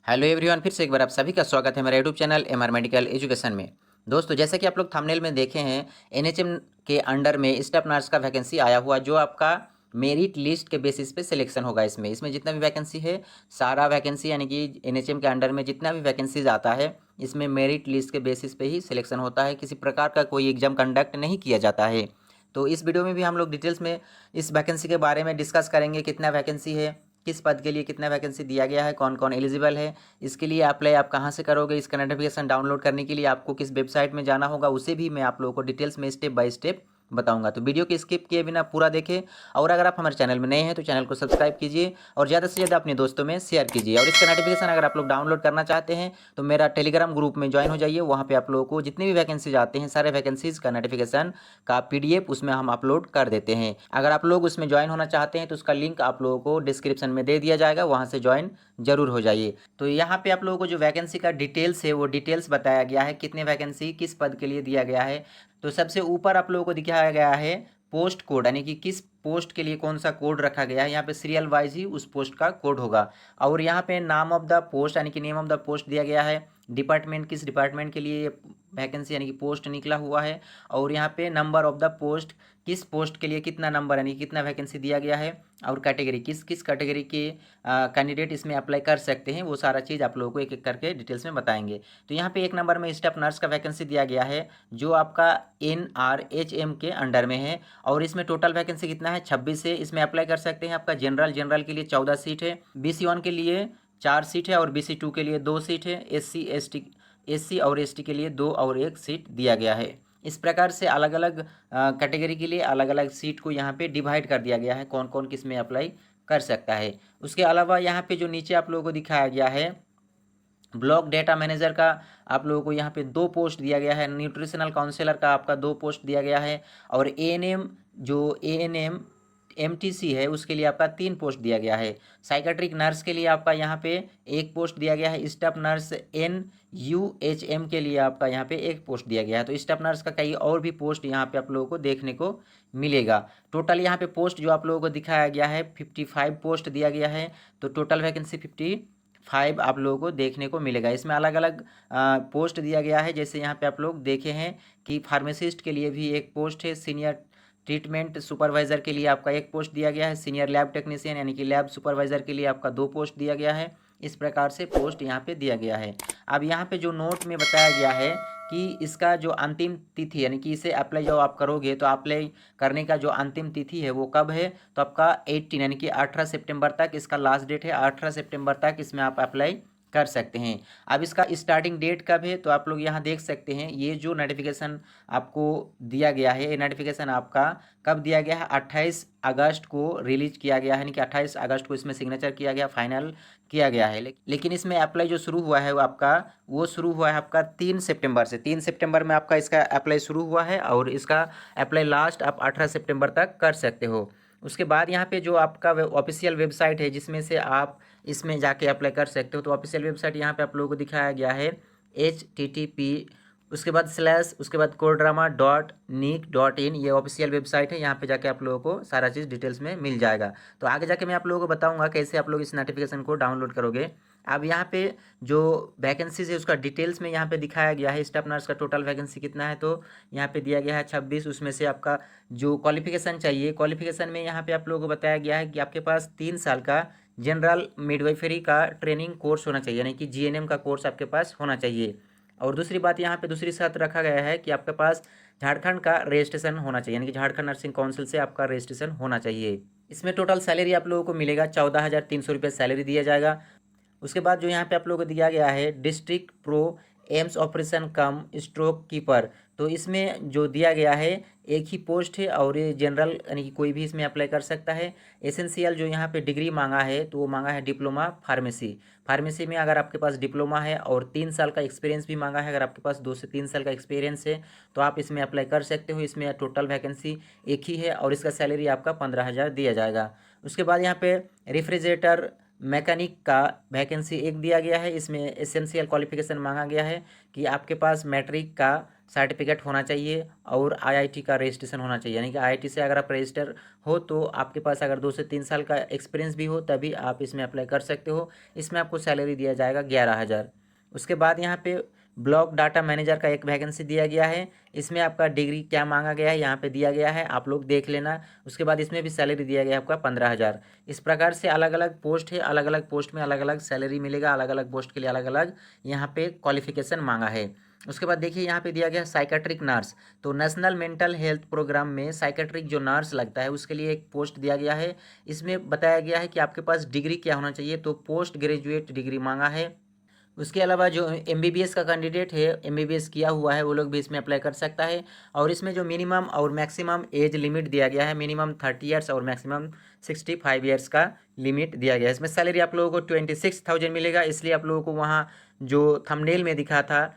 Hello everyone, फिर से एक बार आप सभी का स्वागत है मेरा YouTube channel MR medical education में। दोस्तों, जैसे कि आप लोग थंबनेल में देखे हैं, एनएचएम के अंडर में स्टाफ नर्स का वैकेंसी आया हुआ, जो आपका मेरिट लिस्ट के बेसिस पे सिलेक्शन होगा। इसमें जितना भी वैकेंसी है, सारा वैकेंसी यानी कि एनएचएम के अंडर में जितना भी वैकेंसीज आता है, इसमें मेरिट लिस्ट के बेसिस पे ही सिलेक्शन होता है। किसी प्रकार का कोई एग्जाम कंडक्ट नहीं किया जाता है। तो इस वीडियो में भी हम लोग डिटेल्स में इस वैकेंसी के बारे में डिस्कस करेंगे। कितना वैकेंसी है, किस पद के लिए कितना वैकेंसी दिया गया है, कौन कौन एलिजिबल है, इसके लिए अप्लाई आप कहाँ से करोगे, इसका नोटिफिकेशन डाउनलोड करने के लिए आपको किस वेबसाइट में जाना होगा, उसे भी मैं आप लोगों को डिटेल्स में स्टेप बाय स्टेप बताऊंगा। तो वीडियो को स्किप किए बिना पूरा देखें। और अगर आप हमारे चैनल में नए हैं तो चैनल को सब्सक्राइब कीजिए और ज़्यादा से ज़्यादा अपने दोस्तों में शेयर कीजिए। और इसका नोटिफिकेशन अगर आप लोग डाउनलोड करना चाहते हैं तो मेरा टेलीग्राम ग्रुप में ज्वाइन हो जाइए। वहाँ पे आप लोगों को जितने भी वैकेंसीज आते हैं, सारे वैकेंसीज का नोटिफिकेशन का पीडीएफ उसमें हम अपलोड कर देते हैं। अगर आप लोग उसमें ज्वाइन होना चाहते हैं तो उसका लिंक आप लोगों को डिस्क्रिप्शन में दे दिया जाएगा, वहाँ से ज्वाइन जरूर हो जाइए। तो यहाँ पे आप लोगों को जो वैकेंसी का डिटेल्स है वो डिटेल्स बताया गया है, कितने वैकेंसी किस पद के लिए दिया गया है। तो सबसे ऊपर आप लोगों को दिखाया गया है पोस्ट कोड, यानी कि किस पोस्ट के लिए कौन सा कोड रखा गया है। यहाँ पे सीरियल वाइज ही उस पोस्ट का कोड होगा। और यहाँ पे नाम ऑफ द पोस्ट यानी कि नेम ऑफ द पोस्ट दिया गया है। डिपार्टमेंट, किस डिपार्टमेंट के लिए वैकेंसी यानी कि पोस्ट निकला हुआ है। और यहाँ पे नंबर ऑफ द पोस्ट, किस पोस्ट के लिए कितना नंबर यानी कितना वैकेंसी दिया गया है। और कैटेगरी, किस किस कैटेगरी के कैंडिडेट इसमें अप्लाई कर सकते हैं, वो सारा चीज़ आप लोगों को एक एक करके डिटेल्स में बताएंगे। तो यहाँ पे 1 नंबर में स्टाफ नर्स का वैकेंसी दिया गया है, जो आपका NRHM के अंडर में है। और इसमें टोटल वैकेंसी कितना है, 26 है। इसमें अप्लाई कर सकते हैं। आपका जनरल के लिए 14 सीट है, BC1 के लिए 4 सीट है और BC2 के लिए 2 सीट है। SC और ST के लिए 2 और 1 सीट दिया गया है। इस प्रकार से अलग अलग कैटेगरी के लिए अलग अलग सीट को यहाँ पे डिवाइड कर दिया गया है, कौन कौन किस में अप्लाई कर सकता है। उसके अलावा यहाँ पे जो नीचे आप लोगों को दिखाया गया है, ब्लॉक डेटा मैनेजर का आप लोगों को यहाँ पे 2 पोस्ट दिया गया है। न्यूट्रिशनल काउंसलर का आपका 2 पोस्ट दिया गया है। और ANM, जो ANM MTC है, उसके लिए आपका 3 पोस्ट दिया गया है। साइकेट्रिक नर्स के लिए आपका यहाँ पे 1 पोस्ट दिया गया है। स्टाफ नर्स NUHM के लिए आपका यहाँ पे 1 पोस्ट दिया गया है। तो स्टाफ नर्स का कई और भी पोस्ट यहाँ पे आप लोगों को देखने को मिलेगा। टोटल यहाँ पे पोस्ट जो आप लोगों को दिखाया गया है 55 पोस्ट दिया गया है। तो टोटल वैकेंसी 55 आप लोगों को देखने को मिलेगा। इसमें अलग अलग पोस्ट दिया गया है। जैसे यहाँ पे आप लोग देखे हैं कि फार्मासिस्ट के लिए भी 1 पोस्ट है। सीनियर ट्रीटमेंट सुपरवाइज़र के लिए आपका 1 पोस्ट दिया गया है। सीनियर लैब टेक्नीशियन यानी कि लैब सुपरवाइज़र के लिए आपका 2 पोस्ट दिया गया है। इस प्रकार से पोस्ट यहाँ पे दिया गया है। अब यहाँ पे जो नोट में बताया गया है कि इसका जो अंतिम तिथि यानी कि इसे अप्लाई जब आप करोगे तो अप्लाई करने का जो अंतिम तिथि है वो कब है, तो आपका 18 यानी कि 18 सितंबर तक इसका लास्ट डेट है। 18 सितंबर तक इसमें आप अप्लाई कर सकते हैं। अब इसका स्टार्टिंग डेट कब है, तो आप लोग यहाँ देख सकते हैं। ये जो नोटिफिकेशन आपको दिया गया है, ये नोटिफिकेशन आपका कब दिया गया है, 28 अगस्त को रिलीज किया गया है। यानी कि 28 अगस्त को इसमें सिग्नेचर किया गया, फाइनल किया गया है। लेकिन इसमें अप्लाई जो शुरू हुआ है वो शुरू हुआ है आपका 3 सितंबर से। 3 सितंबर में आपका इसका अप्लाई शुरू हुआ है और इसका अप्लाई लास्ट आप 18 सितंबर तक कर सकते हो। उसके बाद यहाँ पे जो आपका ऑफिशियल वेबसाइट है जिसमें से आप इसमें जाके अप्लाई कर सकते हो, तो ऑफिशियल वेबसाइट यहाँ पे आप लोगों को दिखाया गया है HTTP, उसके बाद स्लैश, उसके बाद codrama.nic.in, ये ऑफिशियल वेबसाइट है। यहाँ पे जाके आप लोगों को सारा चीज़ डिटेल्स में मिल जाएगा। तो आगे जाके मैं आप लोगों को बताऊंगा कैसे आप लोग इस नोटिफिकेशन को डाउनलोड करोगे। अब यहाँ पे जो वैकेंसीज है उसका डिटेल्स में यहाँ पे दिखाया गया है। स्टाफ नर्स का टोटल वैकेंसी कितना है, तो यहाँ पे दिया गया है 26। उसमें से आपका जो क्वालिफिकेशन चाहिए, क्वालिफिकेशन में यहाँ पे आप लोगों को बताया गया है कि आपके पास 3 साल का जनरल मिडवाइफरी का ट्रेनिंग कोर्स होना चाहिए, यानी कि GNM का कोर्स आपके पास होना चाहिए। और दूसरी बात, यहाँ पे दूसरी शर्त रखा गया है कि आपके पास झारखंड का रजिस्ट्रेशन होना चाहिए, यानी कि झारखंड नर्सिंग काउंसिल से आपका रजिस्ट्रेशन होना चाहिए। इसमें टोटल सैलरी आप लोगों को मिलेगा 14,300 रुपये सैलरी दिया जाएगा। उसके बाद जो यहाँ पे आप लोगों को दिया गया है डिस्ट्रिक्ट प्रो एम्स ऑपरेशन कम स्ट्रोक कीपर, तो इसमें जो दिया गया है 1 ही पोस्ट है और ये जनरल यानी कि कोई भी इसमें अप्लाई कर सकता है। एसेंशियल जो यहाँ पे डिग्री मांगा है तो वो मांगा है डिप्लोमा फार्मेसी। फार्मेसी में अगर आपके पास डिप्लोमा है और 3 साल का एक्सपीरियंस भी मांगा है, अगर आपके पास 2 से 3 साल का एक्सपीरियंस है तो आप इसमें अप्लाई कर सकते हो। इसमें टोटल वैकेंसी 1 ही है और इसका सैलरी आपका 15,000 दिया जाएगा। उसके बाद यहाँ पे रेफ्रिजरेटर मैकेनिक का वैकेंसी 1 दिया गया है। इसमें एसेंशियल क्वालिफिकेशन मांगा गया है कि आपके पास मैट्रिक का सर्टिफिकेट होना चाहिए और आईआईटी का रजिस्ट्रेशन होना चाहिए। यानी कि आईआईटी से अगर आप रजिस्टर हो तो आपके पास अगर 2 से 3 साल का एक्सपीरियंस भी हो तभी आप इसमें अप्लाई कर सकते हो। इसमें आपको सैलरी दिया जाएगा 11,000। उसके बाद यहाँ पे ब्लॉक डाटा मैनेजर का एक वैकेंसी दिया गया है। इसमें आपका डिग्री क्या मांगा गया है यहाँ पे दिया गया है, आप लोग देख लेना। उसके बाद इसमें भी सैलरी दिया गया है आपका 15,000। इस प्रकार से अलग अलग पोस्ट है, अलग अलग पोस्ट में अलग अलग सैलरी मिलेगा, अलग अलग पोस्ट के लिए अलग अलग यहाँ पे क्वालिफिकेशन मांगा है। उसके बाद देखिए यहाँ पे दिया गया है साइकेट्रिक नर्स। तो नेशनल मेंटल हेल्थ प्रोग्राम में साइकेट्रिक जो नर्स लगता है उसके लिए एक पोस्ट दिया गया है। इसमें बताया गया है कि आपके पास डिग्री क्या होना चाहिए, तो पोस्ट ग्रेजुएट डिग्री मांगा है। उसके अलावा जो एमबीबीएस का कैंडिडेट है, एमबीबीएस किया हुआ है, वो लोग भी इसमें अप्लाई कर सकता है। और इसमें जो मिनिमम और मैक्सिमम एज लिमिट दिया गया है, मिनिमम 30 ईयर्स और मैक्सिमम 65 ईयर्स का लिमिट दिया गया है। इसमें सैलरी आप लोगों को 26,000 मिलेगा, इसलिए आप लोगों को वहाँ जो थंबनेल में दिखा था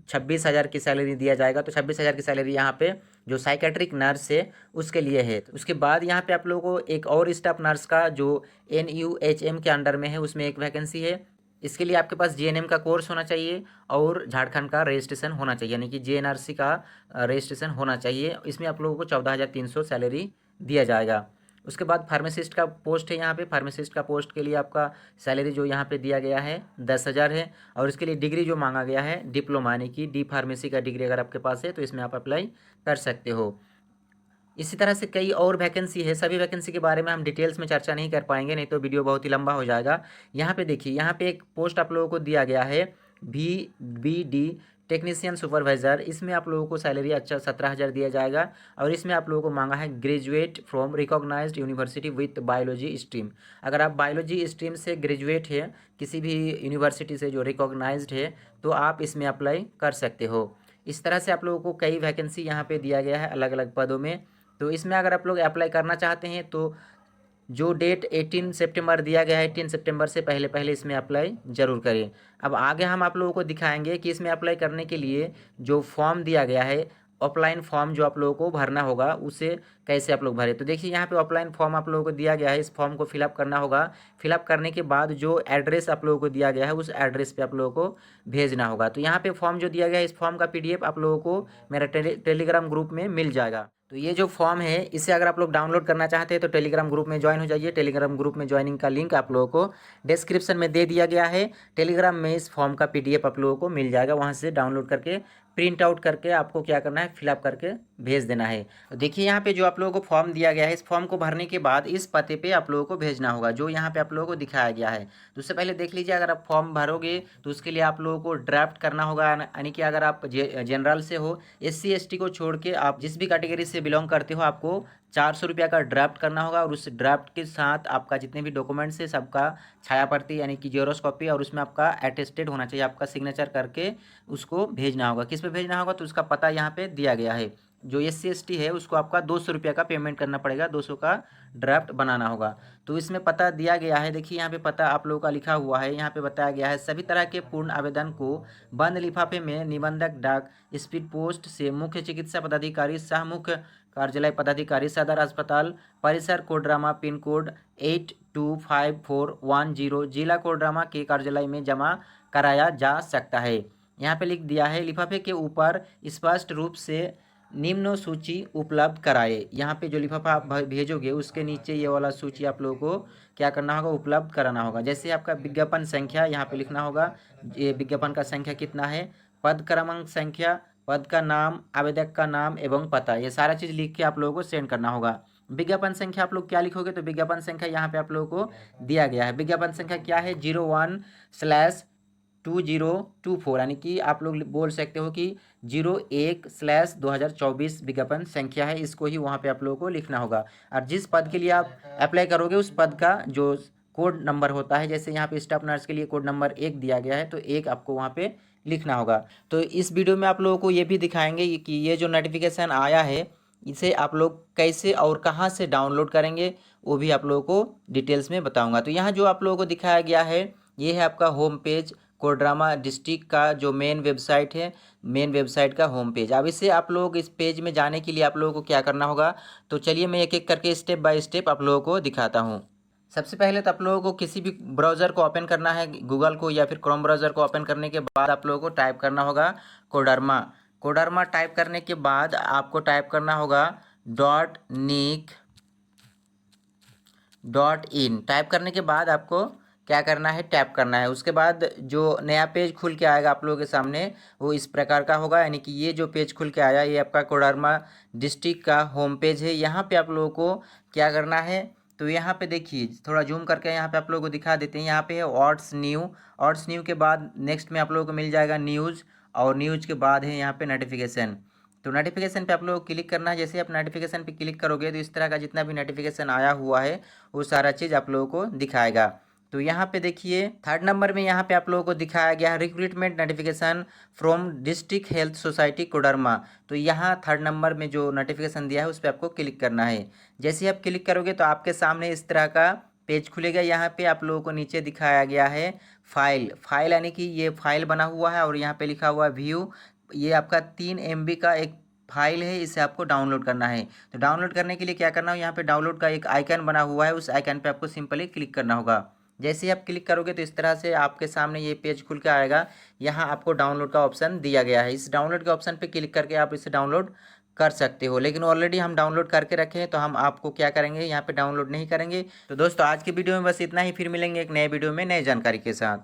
26,000 की सैलरी दिया जाएगा। तो 26,000 की सैलरी यहाँ पे जो साइकेट्रिक नर्स है उसके लिए है। उसके बाद यहाँ पे आप लोगों को एक और स्टाफ नर्स का जो NUHM के अंडर में है उसमें एक वैकेंसी है। इसके लिए आपके पास JNM का कोर्स होना चाहिए और झारखंड का रजिस्ट्रेशन होना चाहिए, यानी कि JNRC का रजिस्ट्रेशन होना चाहिए। इसमें आप लोगों को 14,300 सैलरी दिया जाएगा। उसके बाद फार्मासिस्ट का पोस्ट है। यहाँ पे फार्मासिस्ट का पोस्ट के लिए आपका सैलरी जो यहाँ पे दिया गया है 10,000 है। और इसके लिए डिग्री जो मांगा गया है डिप्लोमा, यानी कि डी फार्मेसी का डिग्री अगर आपके पास है तो इसमें आप अप्लाई कर सकते हो। इसी तरह से कई और वैकेंसी है, सभी वैकेंसी के बारे में हम डिटेल्स में चर्चा नहीं कर पाएंगे, नहीं तो वीडियो बहुत ही लंबा हो जाएगा। यहाँ पे देखिए, यहाँ पे एक पोस्ट आप लोगों को दिया गया है VBD टेक्नीशियन सुपरवाइज़र। इसमें आप लोगों को सैलरी अच्छा 17,000 दिया जाएगा। और इसमें आप लोगों को मांगा है graduate from recognised university with biology stream. अगर आप बायोलॉजी स्ट्रीम से ग्रेजुएट है किसी भी यूनिवर्सिटी से जो रिकॉग्नाइज्ड है तो आप इसमें अप्लाई कर सकते हो। इस तरह से आप लोगों को कई वैकेंसी यहाँ पे दिया गया है अलग अलग पदों में। तो इसमें अगर आप लोग अप्लाई करना चाहते हैं तो जो डेट 18 सितंबर दिया गया है, 18 सितंबर से पहले पहले इसमें अप्लाई ज़रूर करें। अब आगे हम आप लोगों को दिखाएंगे कि इसमें अप्लाई करने के लिए जो फॉर्म दिया गया है, ऑफलाइन फॉर्म जो आप लोगों को भरना होगा उसे कैसे आप लोग भरें। तो देखिए यहाँ पे ऑफलाइन फॉर्म आप लोगों को दिया गया है, इस फॉर्म को फिलअप करना होगा। फिलअप करने के बाद जो एड्रेस आप लोगों को दिया गया है उस एड्रेस पे आप लोगों को भेजना होगा। तो यहाँ पे फॉर्म जो दिया गया है इस फॉर्म का PDF आप लोगों को मेरा टेलीग्राम ग्रुप में मिल जाएगा। तो ये जो फॉर्म है इसे अगर आप लोग डाउनलोड करना चाहते हैं तो टेलीग्राम ग्रुप में ज्वाइन हो जाइए। टेलीग्राम ग्रुप में ज्वाइनिंग का लिंक आप लोगों को डिस्क्रिप्शन में दे दिया गया है। टेलीग्राम में इस फॉर्म का PDF आप लोगों को मिल जाएगा, वहाँ से डाउनलोड करके प्रिंट आउट करके आपको क्या करना है, फिलअप करके भेज देना है। तो देखिए यहाँ पे जो आप लोगों को फॉर्म दिया गया है, इस फॉर्म को भरने के बाद इस पते पे आप लोगों को भेजना होगा जो यहाँ पे आप लोगों को दिखाया गया है। तो उससे पहले देख लीजिए, अगर आप फॉर्म भरोगे तो उसके लिए आप लोगों को ड्राफ्ट करना होगा, यानी कि अगर आप जनरल से हो, SC ST को छोड़ के आप जिस भी कैटेगरी से बिलोंग करते हो आपको 400 रुपया का ड्राफ्ट करना होगा। और उस ड्राफ्ट के साथ आपका जितने भी डॉक्यूमेंट्स है सबका छाया प्रति यानी कि जेरोस कॉपी, और उसमें आपका अटेस्टेड होना चाहिए, आपका सिग्नेचर करके उसको भेजना होगा। किस पे भेजना होगा तो उसका पता यहाँ पे दिया गया है। जो SC ST है उसको आपका 200 रुपया का पेमेंट करना पड़ेगा, 200 का ड्राफ्ट बनाना होगा। तो इसमें पता दिया गया है, देखिए यहाँ पे पता आप लोगों का लिखा हुआ है। यहाँ पे बताया गया है सभी तरह के पूर्ण आवेदन को बंद लिफाफे में निबंधक डाक स्पीड पोस्ट से मुख्य चिकित्सा पदाधिकारी सह मुख्य कार्यालय पदाधिकारी सदर अस्पताल परिसर कोडरमा पिन कोड 825410 जिला कोडरमा के कार्यालय में जमा कराया जा सकता है। यहाँ पे लिख दिया है लिफाफे के ऊपर स्पष्ट रूप से निम्न सूची उपलब्ध कराए। यहाँ पे जो लिफाफा आप भेजोगे उसके नीचे ये वाला सूची आप लोगों को क्या करना होगा, उपलब्ध कराना होगा। जैसे आपका विज्ञापन संख्या यहाँ पे लिखना होगा, ये विज्ञापन का संख्या कितना है, पद क्रमांक संख्या, पद का नाम, आवेदक का नाम एवं पता, ये सारा चीज़ लिख के आप लोगों को सेंड करना होगा। विज्ञापन संख्या आप लोग क्या लिखोगे, तो विज्ञापन संख्या यहाँ पे आप लोगों को दिया गया है। विज्ञापन संख्या क्या है, 01/2024, यानी कि आप लोग बोल सकते हो कि 01/2024 विज्ञापन संख्या है, इसको ही वहाँ पे आप लोगों को लिखना होगा। और जिस पद के लिए आप अप्लाई करोगे उस पद का जो कोड नंबर होता है, जैसे यहाँ पे स्टाफ नर्स के लिए कोड नंबर 1 दिया गया है तो 1 आपको वहाँ पे लिखना होगा। तो इस वीडियो में आप लोगों को ये भी दिखाएंगे कि ये जो नोटिफिकेशन आया है इसे आप लोग कैसे और कहाँ से डाउनलोड करेंगे वो भी आप लोगों को डिटेल्स में बताऊंगा। तो यहाँ जो आप लोगों को दिखाया गया है ये है आपका होम पेज, कोडरमा डिस्ट्रिक्ट का जो मेन वेबसाइट है, मेन वेबसाइट का होम पेज। अब इसे आप लोग इस पेज में जाने के लिए आप लोगों को क्या करना होगा, तो चलिए मैं एक एक करके स्टेप बाय स्टेप आप लोगों को दिखाता हूँ। सबसे पहले तो आप लोगों को किसी भी ब्राउज़र को ओपन करना है, गूगल को या फिर क्रोम ब्राउज़र को ओपन करने के बाद आप लोगों को टाइप करना होगा कोडरमा कोडरमा टाइप करने के बाद आपको टाइप करना होगा .nic.in। टाइप करने के बाद आपको क्या करना है, टैप करना है। उसके बाद जो नया पेज खुल के आएगा आप लोगों के सामने वो इस प्रकार का होगा, यानी कि ये जो पेज खुल के आया ये आपका कोडरमा डिस्ट्रिक्ट का होम पेज है। यहाँ पे आप लोगों को क्या करना है, तो यहाँ पे देखिए थोड़ा जूम करके यहाँ पे आप लोगों को दिखा देते हैं। यहाँ पे है ऑट्स न्यू के बाद नेक्स्ट में आप लोगों को मिल जाएगा न्यूज़, और न्यूज़ के बाद है यहाँ पे नोटिफिकेशन। तो नोटिफिकेशन पे आप लोगों को क्लिक करना है। जैसे आप नोटिफिकेशन पे क्लिक करोगे तो इस तरह का जितना भी नोटिफिकेशन आया हुआ है वो सारा चीज़ आप लोगों को दिखाएगा। तो यहाँ पे देखिए 3rd नंबर में यहाँ पे आप लोगों को दिखाया गया है recruitment notification from district health society Koderma. तो यहाँ 3rd नंबर में जो नोटिफिकेशन दिया है उस पर आपको क्लिक करना है। जैसे ही आप क्लिक करोगे तो आपके सामने इस तरह का पेज खुलेगा। यहाँ पे आप लोगों को नीचे दिखाया गया है फाइल यानी कि ये फाइल बना हुआ है और यहाँ पे लिखा हुआ है व्यू। ये आपका 3 MB का एक फाइल है, इसे आपको डाउनलोड करना है। तो डाउनलोड करने के लिए क्या करना हो, यहाँ पे डाउनलोड का एक आइकन बना हुआ है, उस आइकन पे आपको सिंपली क्लिक करना होगा। जैसे ही आप क्लिक करोगे तो इस तरह से आपके सामने ये पेज खुल के आएगा। यहाँ आपको डाउनलोड का ऑप्शन दिया गया है, इस डाउनलोड के ऑप्शन पे क्लिक करके आप इसे डाउनलोड कर सकते हो। लेकिन ऑलरेडी हम डाउनलोड करके रखे हैं तो हम आपको क्या करेंगे, यहाँ पे डाउनलोड नहीं करेंगे। तो दोस्तों आज की वीडियो में बस इतना ही, फिर मिलेंगे एक नए वीडियो में नई जानकारी के साथ।